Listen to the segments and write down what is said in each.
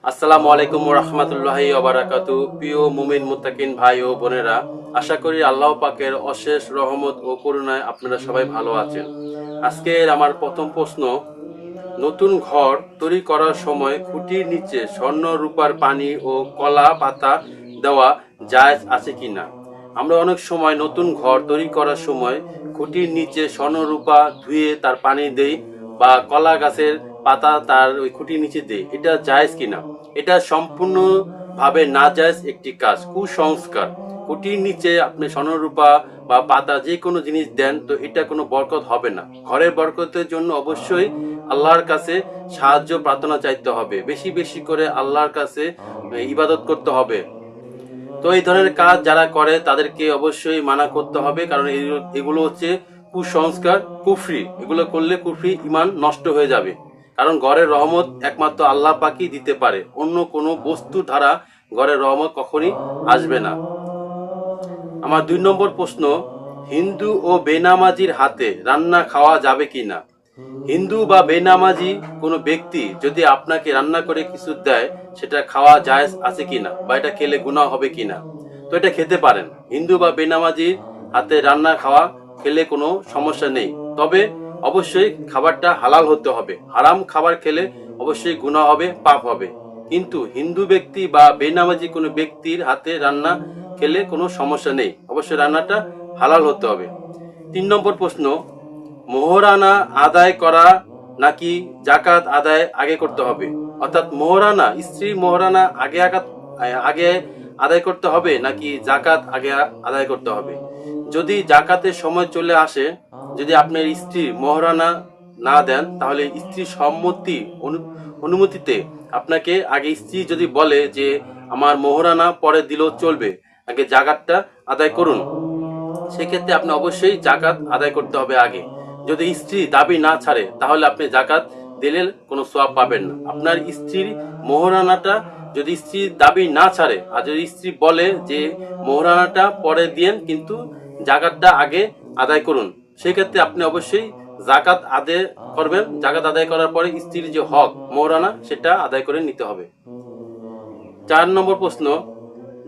আসসালামু আলাইকুম ওয়া রাহমাতুল্লাহি ওয়া বারাকাতুহু। প্রিয় মুমিন মুত্তাকিন ভাই ও বোনেরা, আশা করি আল্লাহ পাকের অশেষ রহমত ও করুণায় আপনারা সবাই ভালো আছেন। আজকের আমার প্রথম প্রশ্ন, নতুন ঘর তৈরি করার সময় খুঁটির নিচে স্বর্ণ রূপার পানি ও কলা পাতা দেওয়া জায়েজ আছে কিনা? আমরা অনেক সময় নতুন ঘর তৈরি করার সময় খুঁটির নিচে স্বর্ণ রূপা ধুয়ে তার পানি দেই বা কলা গাছের পাতা তার ওই খুঁটির নিচে দেই। এটা জায়েজ কিনা? এটা সম্পূর্ণভাবে নাজায়েজ একটি কাজ, কুসংস্কার। খুঁটির নিচে আপনি স্বর্ণরূপা বা পাতা যে কোনো জিনিস দেন তো এটা কোনো বরকত হবে না। ঘরের বরকতের জন্য অবশ্যই আল্লাহর কাছে সাহায্য প্রার্থনা চাইতে হবে, বেশি বেশি করে আল্লাহর কাছে ইবাদত করতে হবে। তো এই ধরনের কাজ যারা করে তাদেরকে অবশ্যই মানা করতে হবে, কারণ এগুলো হচ্ছে কুসংস্কার, কুফরি। এগুলো করলে কুফরি, ইমান নষ্ট হয়ে যাবে। কারণ ঘরের রহমত একমাত্র আল্লাহ পাকই দিতে পারে, অন্য কোনো বস্তু দ্বারা ঘরের রহমত কখনই আসবে না। আমার 2 নম্বর প্রশ্ন, হিন্দু ও বেনামাজির হাতে রান্না খাওয়া যাবে কিনা? হিন্দু বা বেনামাজি কোনো ব্যক্তি যদি আপনাকে রান্না করে কিছু দেয়, সেটা খাওয়া জায়েজ আছে কিনা বা এটা খেলে গুনাহ হবে কিনা? তো এটা খেতে পারেন। হিন্দু বা বেনামাজির হাতে রান্না খাওয়া খেলে কোনো সমস্যা নেই, তবে অবশ্যই খাবারটা হালাল হতে হবে। হারাম খাবার খেলে অবশ্যই গুনাহ হবে, পাপ হবে। কিন্তু হিন্দু ব্যক্তি বা বেনামাজি কোনো ব্যক্তির হাতে রান্না খেলে কোনো সমস্যা নেই, অবশ্যই রান্নাটা হালাল হতে হবে। 3 নম্বর প্রশ্ন, মোহরানা আদায় করা নাকি জাকাত আদায় আগে করতে হবে? অর্থাৎ মোহরানা, স্ত্রীর মোহরানা আগে আদায় করতে হবে নাকি জাকাত আগে আদায় করতে হবে? যদি জাকাতের সময় চলে আসে, যদি আপনার স্ত্রী মোহরানা না দেন, তাহলে স্ত্রীর অনুমতিতে আপনাকে আগে, স্ত্রী যদি বলে যে আমার মোহরানা পরে দিলেও চলবে, আগে জাকাতটা আদায় করুন, সেক্ষেত্রে আপনি অবশ্যই জাকাত আদায় করতে হবে আগে। যদি স্ত্রী দাবি না ছাড়ে, তাহলে আপনি জাকাত দিলে কোনো সওয়াব পাবেন না। আপনার স্ত্রীর মোহরানাটা যদি স্ত্রী দাবি না ছাড়ে, আর যদি স্ত্রী বলে যে মোহরানাটা পরে দিয়েন কিন্তু জাকাতটা আগে আদায় করুন, সেক্ষেত্রে আপনি অবশ্যই জাকাত আদায় করবেন। জাকাত আদায় করার পরে স্ত্রীর যে হক মোহরানা, সেটা আদায় করে নিতে হবে। 4 নম্বর প্রশ্ন,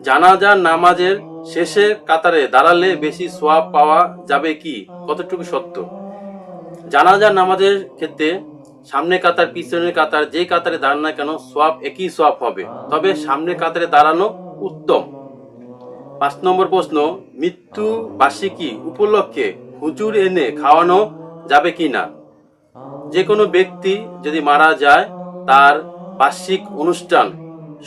জানাজার নামাজের শেষে কাতারে দাঁড়ালে বেশি সওয়াব পাওয়া যাবে কি? কতটুকু সত্য? জানাজার নামাজের ক্ষেত্রে সামনে কাতার, পিছনের কাতার, যে কাতারে দাঁড়ান না কেন সওয়াব একই সওয়াব হবে, তবে সামনের কাতারে দাঁড়ানো উত্তম। 5 নম্বর প্রশ্ন, মৃত্যু বার্ষিকী উপলক্ষে হুজুর এনে খাওয়ানো যাবে কি না? যে কোনো ব্যক্তি যদি মারা যায়, তার বার্ষিক অনুষ্ঠান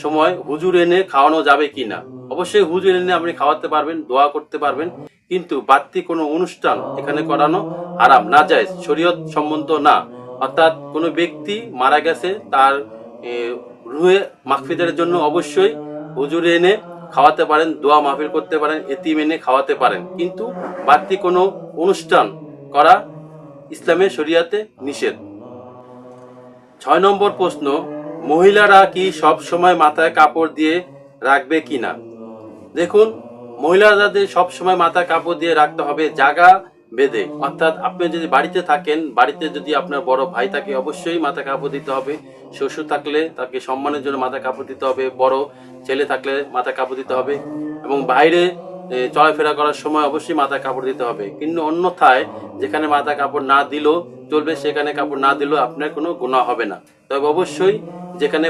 সময় হুজুর এনে খাওয়ানো যাবে কিনা? অবশ্যই হুজুর এনে আপনি খাওয়াতে পারবেন, দোয়া করতে পারবেন, কিন্তু বাড়তি কোনো অনুষ্ঠান এখানে করানো হারাম, নাজায়েজ, শরীয়ত সম্মত না। অর্থাৎ কোনো ব্যক্তি মারা গেছে, তার রুহে মাগফিরাতের জন্য অবশ্যই হুজুর এনে খাওয়াতে পারেন, দোয়া মাহফিল করতে পারেন, এতিম এনে খাওয়াতে পারেন, কিন্তু বাড়তি কোনো অনুষ্ঠান করা ইসলামের শরিয়াতে নিষেধ। 6 নম্বর প্রশ্ন, মহিলারা কি সব সময় মাথায় কাপড় দিয়ে রাখবে কিনা? দেখুন, মহিলাদের সব সময় মাথায় কাপড় দিয়ে রাখতে হবে জায়গা বেঁধে। অর্থাৎ আপনি যদি বাড়িতে থাকেন, বাড়িতে যদি আপনার বড় ভাই থাকে, অবশ্যই মাথায় কাপড় দিতে হবে। শ্বশুর থাকলে তাকে সম্মানের জন্য মাথায় কাপড় দিতে হবে। বড় ছেলে থাকলে মাথায় কাপড় দিতে হবে। এবং বাইরে চলাফেরা করার সময় অবশ্যই মাথায় কাপড় দিতে হবে। কিন্তু অন্যথায় যেখানে মাথায় কাপড় না দিলেও চলবে, সেখানে কাপড় না দিলেও আপনার কোনো গুনাহ হবে না। তবে অবশ্যই যেখানে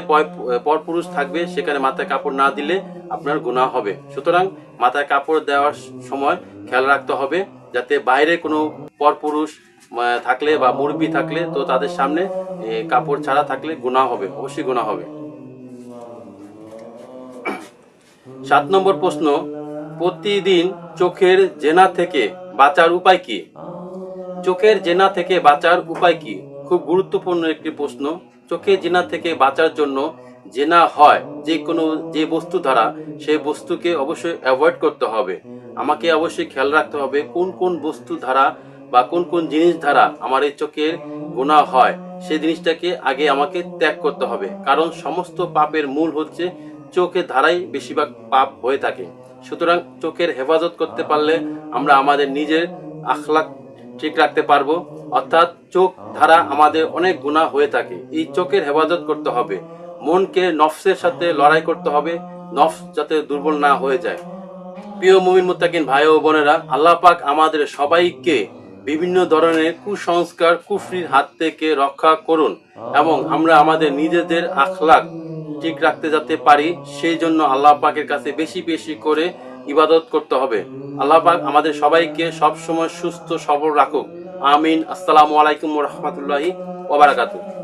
পরপুরুষ থাকবে, সেখানে মাথায় কাপড় না দিলে আপনার গুনাহ হবে। সুতরাং মাথায় কাপড় দেওয়ার সময় খেয়াল রাখতে হবে, যাতে বাইরে কোনো পরপুরুষ থাকলে বা মুরব্বি থাকলে, তো তাদের সামনে কাপড় ছাড়া থাকলে গুনাহ হবে, অবশ্যই গুনাহ হবে। 7 নম্বর প্রশ্ন, প্রতিদিন চোখের জেনা থেকে বাঁচার উপায় কি? চোখের জেনা থেকে বাঁচার উপায় কি? খুব গুরুত্বপূর্ণ একটি প্রশ্ন। চোখের জেনা থেকে বাঁচার জন্য, জেনা হয় যে বস্তু দ্বারা, সেই বস্তুকে অবশ্যই অ্যাভয়েড করতে হবে। আমাকে অবশ্যই খেয়াল রাখতে হবে কোন কোন বস্তু দ্বারা বা কোন কোন জিনিস দ্বারা আমার এই চোখের গুনাহ হয়, সেই জিনিসটাকে আগে আমাকে ত্যাগ করতে হবে। কারণ সমস্ত পাপের মূল হচ্ছে চোখের ধারাই বেশিরভাগ পাপ হয়ে থাকে। সুতরাং চোখের হেফাজত করতে পারলে আমরা আমাদের নিজের আখলাক ঠিক রাখতে পারবো। অর্থাৎ চোখ ধারা আমাদের অনেক গুনাহ হয়ে থাকে, এই চোখের হেফাজত করতে হবে। মনকে নফসের সাথে লড়াই করতে হবে, নফস যাতে দুর্বল না হয়ে যায়। প্রিয় মুমিন মুত্তাকিন ভাই ও বোনেরা, আল্লাহ পাক আমাদের সবাইকে বিভিন্ন ধরনের কুসংস্কার কুফরির হাত থেকে রক্ষা করুন এবং আমরা আমাদের নিজেদের আখলাক ঠিক রাখতে যাতে পারি, সেই জন্য আল্লাহ পাকের কাছে বেশি বেশি করে ইবাদত করতে হবে। আল্লাহ পাক আমাদের সবাইকে সব সময় সুস্থ সবল রাখুক। আমিন। আসসালামু আলাইকুম ওয়া রাহমাতুল্লাহি ওয়া বারাকাতুহু।